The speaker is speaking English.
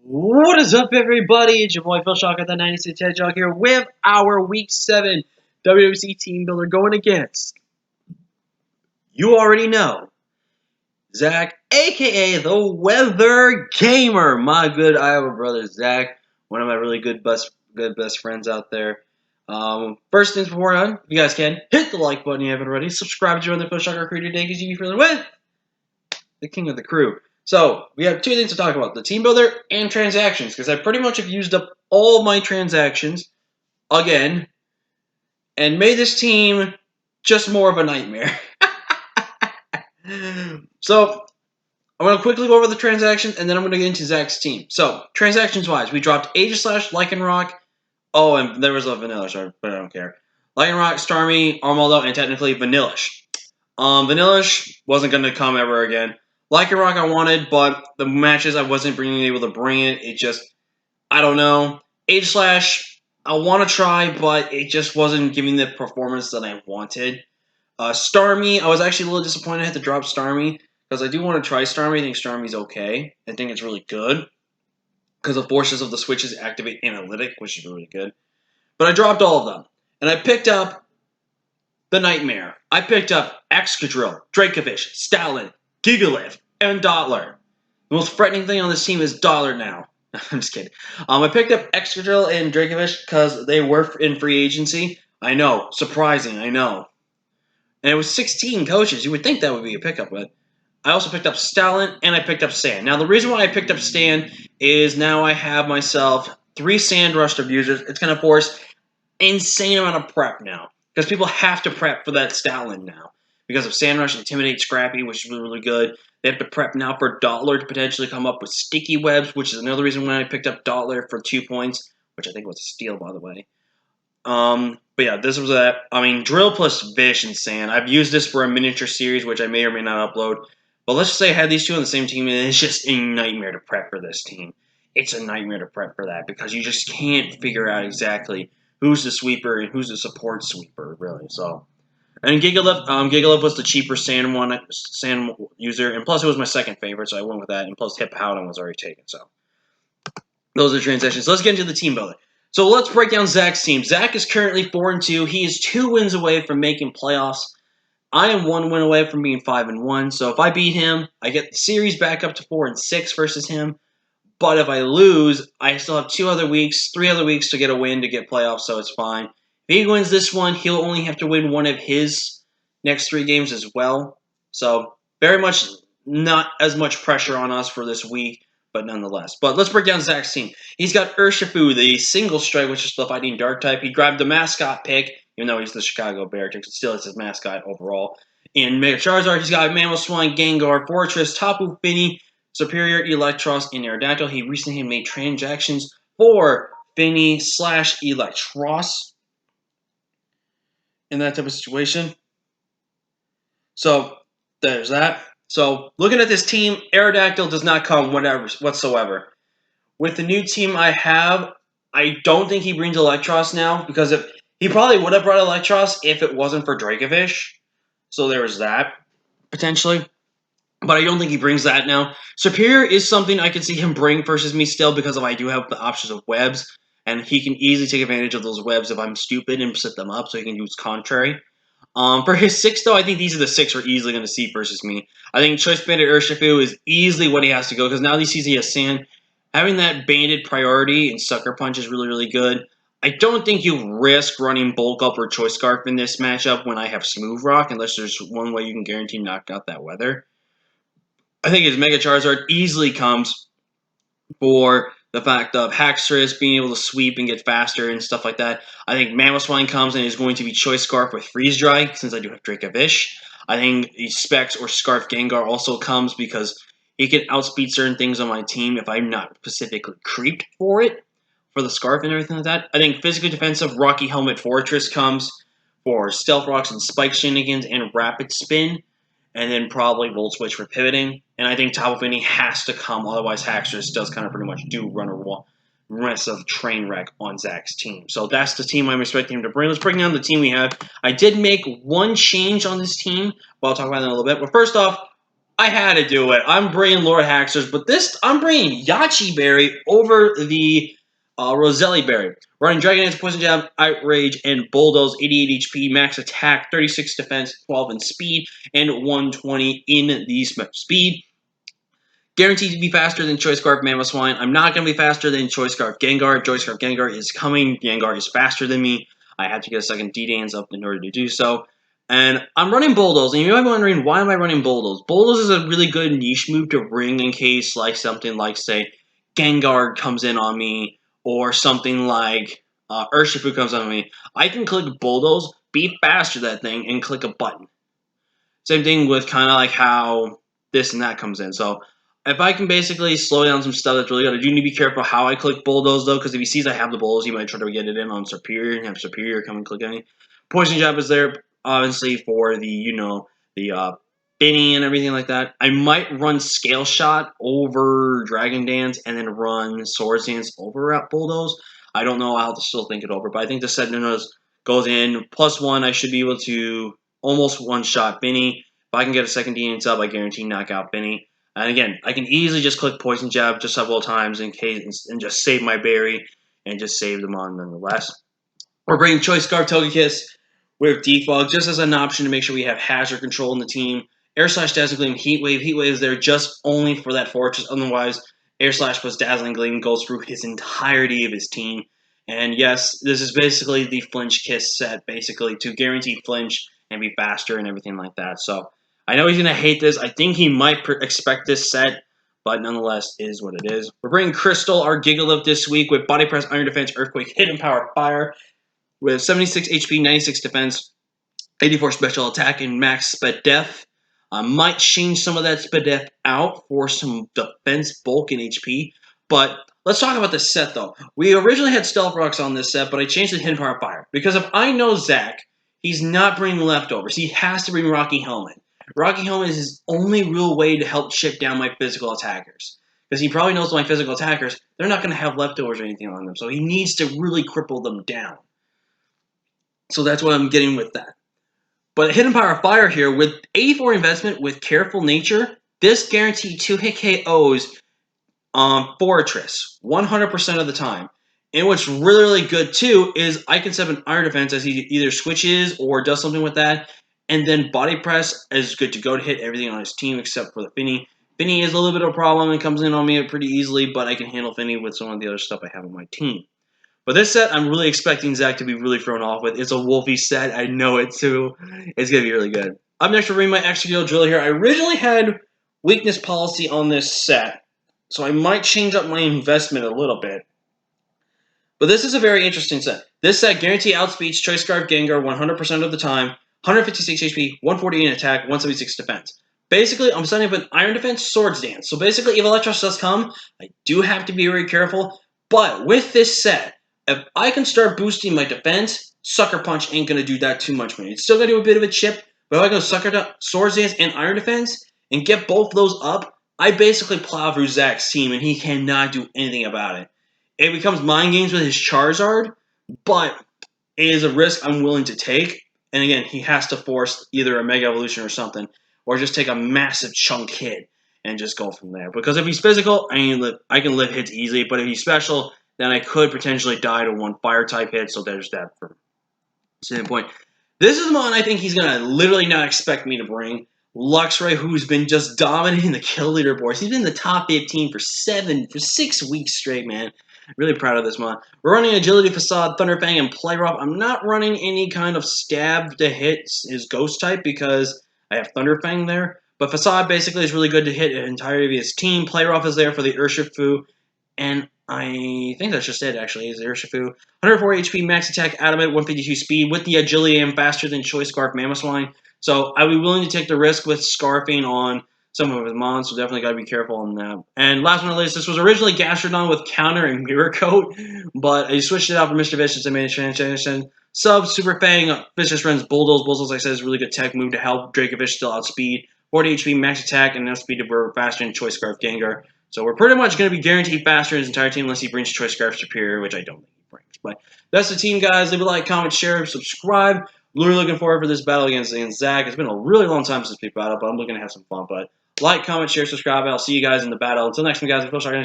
What is up, everybody? It's your boy Phil Shock at the 96 Hedgehog here with our Week 7 WWC Team Builder going against, you already know, Zach, aka the Weather Gamer, my good Iowa brother Zach, one of my really good best friends out there. First things before on, if you guys can, hit the like button if you haven't already. Subscribe to join the Phil Shocker crew today because you feel with the king of the crew. So, we have two things to talk about, the team builder and transactions, because I pretty much have used up all my transactions, again, and made this team just more of a nightmare. So, I'm going to quickly go over the transactions, and then I'm going to get into Zach's team. So, transactions-wise, we dropped Aegislash, Lycanroc, oh, and there was a Vanillish, but I don't care. Lycanroc, Starmie, Armaldo, and technically Vanillish. Vanillish wasn't going to come ever again. Lycanroc I wanted, but the matches I wasn't able to bring it. It just, I don't know. Aegislash, I want to try, but it just wasn't giving the performance that I wanted. Starmie, I was actually a little disappointed I had to drop Starmie, because I do want to try Starmie. I think Starmie's okay. I think it's really good, because the forces of the switches activate Analytic, which is really good. But I dropped all of them, and I picked up the Nightmare. I picked up Excadrill, Dracovish, Stalin, Gigalith, and Dottler. The most threatening thing on this team is Dottler now. I'm just kidding. I picked up Excadrill and Dracovish because they were in free agency. I know. Surprising, I know. And it was 16 coaches. You would think that would be a pickup, but I also picked up Stalin and I picked up Sand. Now, the reason why I picked up Sand is now I have myself 3 Sand Rush abusers. It's going to force insane amount of prep now, because people have to prep for that Stalin now. Because of Sand Rush, Intimidate, Scrappy, which is really, really good. They have to prep now for Dottler to potentially come up with Sticky Webs, which is another reason why I picked up Dottler for 2 points, which I think was a steal, by the way. But yeah, this was that. I mean, Drill plus Vish and Sand. I've used this for a miniature series, which I may or may not upload. But let's just say I had these two on the same team, and it's just a nightmare to prep for this team. It's a nightmare to prep for that, because you just can't figure out exactly who's the sweeper and who's the support sweeper, really. So, and Gigalith was the cheaper sand user, and plus it was my second favorite, so I went with that. And plus Hip Howden was already taken, so those are transactions. So let's get into the team building. So let's break down Zach's team. Zach is currently 4-2. He is 2 wins away from making playoffs. I am 1 win away from being 5-1. So if I beat him, I get the series back up to 4-6 versus him. But if I lose, I still have 3 other weeks to get a win to get playoffs, so it's fine. If he wins this one, he'll only have to win one of his next 3 games as well. So very much not as much pressure on us for this week, but nonetheless. But let's break down Zach's team. He's got Urshifu, the single strike, which is the fighting dark type. He grabbed the mascot pick, even though he's the Chicago Beartics. It still is his mascot overall. In Mega Charizard, he's got Mamoswine, Gengar, Fortress, Tapu Fini, Superior, Electros, and Aerodactyl. He recently made transactions for Fini/Electros in that type of situation. So, there's that. So, looking at this team, Aerodactyl does not come whatsoever. With the new team I have, I don't think he brings Electros now, because if he probably would have brought Electros if it wasn't for Dracovish. So, there was that, potentially. But I don't think he brings that now. Superior is something I can see him bring versus me still, because I do have the options of webs, and he can easily take advantage of those webs if I'm stupid and set them up, so he can use contrary. For his 6, though, I think these are the 6 we're easily going to see versus me. I think Choice Bandit Urshifu is easily what he has to go, because now he sees he has Sand. Having that Bandit priority and Sucker Punch is really, really good. I don't think you risk running Bulk Up or Choice Scarf in this matchup when I have Smooth Rock, unless there's one way you can guarantee knock out that weather. I think his Mega Charizard easily comes for the fact of Haxorus being able to sweep and get faster and stuff like that. I think Mamoswine comes and is going to be Choice Scarf with Freeze Dry, since I do have Dracovish. I think Specs or Scarf Gengar also comes because he can outspeed certain things on my team if I'm not specifically creeped for it, for the Scarf and everything like that. I think Physically Defensive Rocky Helmet Fortress comes for Stealth Rocks and Spike Shenanigans and Rapid Spin. And then probably Volt Switch for pivoting. And I think Tapu Fini has to come, otherwise Haxorus does kind of pretty much run a rest of train wreck on Zach's team. So that's the team I'm expecting him to bring. Let's break down the team we have. I did make one change on this team, but I'll talk about that in a little bit. But first off, I had to do it. I'm bringing Lord Haxor's, but this I'm bringing Yachi Berry over the Roselli Berry. Running Dragon Dance, Poison Jab, Outrage, and Bulldoze. 88 HP, max attack, 36 defense, 12 in speed, and 120 in the speed. Guaranteed to be faster than Choice Scarf Mamoswine. I'm not going to be faster than Choice Scarf Gengar. Choice Scarf Gengar is coming. Gengar is faster than me. I have to get a second D-Dance up in order to do so. And I'm running Bulldoze, and you might be wondering, why am I running Bulldoze? Bulldoze is a really good niche move to bring in case, like, something like, say, Gengar comes in on me, or something like Urshifu comes on me. I can click Bulldoze, be faster than that thing, and click a button. Same thing with kind of like how this and that comes in. So if I can basically slow down some stuff that's really good, I do need to be careful how I click Bulldoze, though, because if he sees I have the Bulldoze, he might try to get it in on Superior and have Superior come and click any. Poison Jab is there, obviously, for the, the Binny and everything like that. I might run Scale Shot over Dragon Dance and then run Swords Dance over at Bulldoze. I don't know. I'll have to still think it over, but I think the set goes in. +1, I should be able to almost one-shot Binny. If I can get a second D-Dance up, I guarantee knockout Binny. And again, I can easily just click Poison Jab just several times in case and just save my berry and just save them on nonetheless. We're bringing Choice Scarf Togekiss with Defog just as an option to make sure we have hazard control in the team. Air Slash Dazzling Gleam Heat Wave. Heat Wave is there just only for that fortress. Otherwise, Air Slash plus Dazzling Gleam goes through his entirety of his team. And yes, this is basically the Flinch Kiss set, basically, to guarantee flinch and be faster and everything like that. So I know he's going to hate this. I think he might expect this set, but nonetheless, is what it is. We're bringing Crystal, our Gigalift, this week with Body Press, Iron Defense, Earthquake, Hidden Power, Fire, with 76 HP, 96 defense, 84 special attack, and max Sped Def. I might change some of that Sped Def out for some defense, bulk, and HP. But let's talk about this set, though. We originally had Stealth Rocks on this set, but I changed it to Hidden Power Fire. Because if I know Zach, he's not bringing leftovers. He has to bring Rocky Helmet. Rocky Helmet is his only real way to help chip down my physical attackers. Because he probably knows my physical attackers, they're not going to have leftovers or anything on them. So he needs to really cripple them down. So that's what I'm getting with that. But Hidden Power Fire here, with 84 investment with Careful Nature, this guaranteed 2-hit KOs on Fortress 100% of the time. And what's really, really good too is I can set up an Iron Defense as he either switches or does something with that. And then Body Press is good to go to hit everything on his team except for the Finny. Finny is a little bit of a problem and comes in on me pretty easily, but I can handle Finny with some of the other stuff I have on my team. But this set, I'm really expecting Zach to be really thrown off with. It's a Wolfie set. I know it, too. It's going to be really good. Up next, we're bringing my Extra Drill here. I originally had Weakness Policy on this set, so I might change up my investment a little bit. But this is a very interesting set. This set guarantee outspeeds Choice Scarf Gengar 100% of the time, 156 HP, 148 in attack, 176 defense. Basically, I'm setting up an Iron Defense, Swords Dance. So basically, if Electros does come, I do have to be very careful. But with this set, if I can start boosting my defense, Sucker Punch ain't going to do that too much for me. It's still going to do a bit of a chip, but if I go Swords Dance and Iron Defense and get both those up, I basically plow through Zach's team, and he cannot do anything about it. It becomes mind games with his Charizard, but it is a risk I'm willing to take. And again, he has to force either a Mega Evolution or something, or just take a massive chunk hit and just go from there. Because if he's physical, I can live hits easily, but if he's special, then I could potentially die to one Fire-type hit, so there's that for standpoint. This is one I think he's going to literally not expect me to bring. Luxray, who's been just dominating the kill leaderboards. He's been in the top 15 for 6 weeks straight, man. Really proud of this one. We're running Agility, Facade, Thunderfang, and Play Rough. I'm not running any kind of stab to hit his Ghost type because I have Thunderfang there. But Facade basically is really good to hit the entirety of his team. Play Rough is there for the Urshifu. And I think that's just it, actually, is the Urshifu. 104 HP, max attack, adamant, 152 speed. With the agility, I'm faster than Choice Scarf Mamoswine. So I'd be willing to take the risk with scarfing on some of his mons, so definitely got to be careful on that. And last but not least, this was originally Gastrodon with Counter and Mirror Coat, but I switched it out for Mr. Vicious and made a transition. Sub, Super Fang, Vicious runs Bulldoze. Bulldoze, like I said, is a really good tech move to help Dracovish still outspeed. 40 HP, max attack, and enough speed to burn faster than Choice Scarf Gengar. So we're pretty much going to be guaranteed faster in his entire team unless he brings Choice Scarf Superior, which I don't think he brings. But that's the team, guys. Leave a like, comment, share, subscribe. Really looking forward for this battle against Zach. It's been a really long time since we battled, but I'm looking to have some fun. But Like, comment, share, subscribe. I'll see you guys in the battle. Until next time, guys. I'm Phil Stark.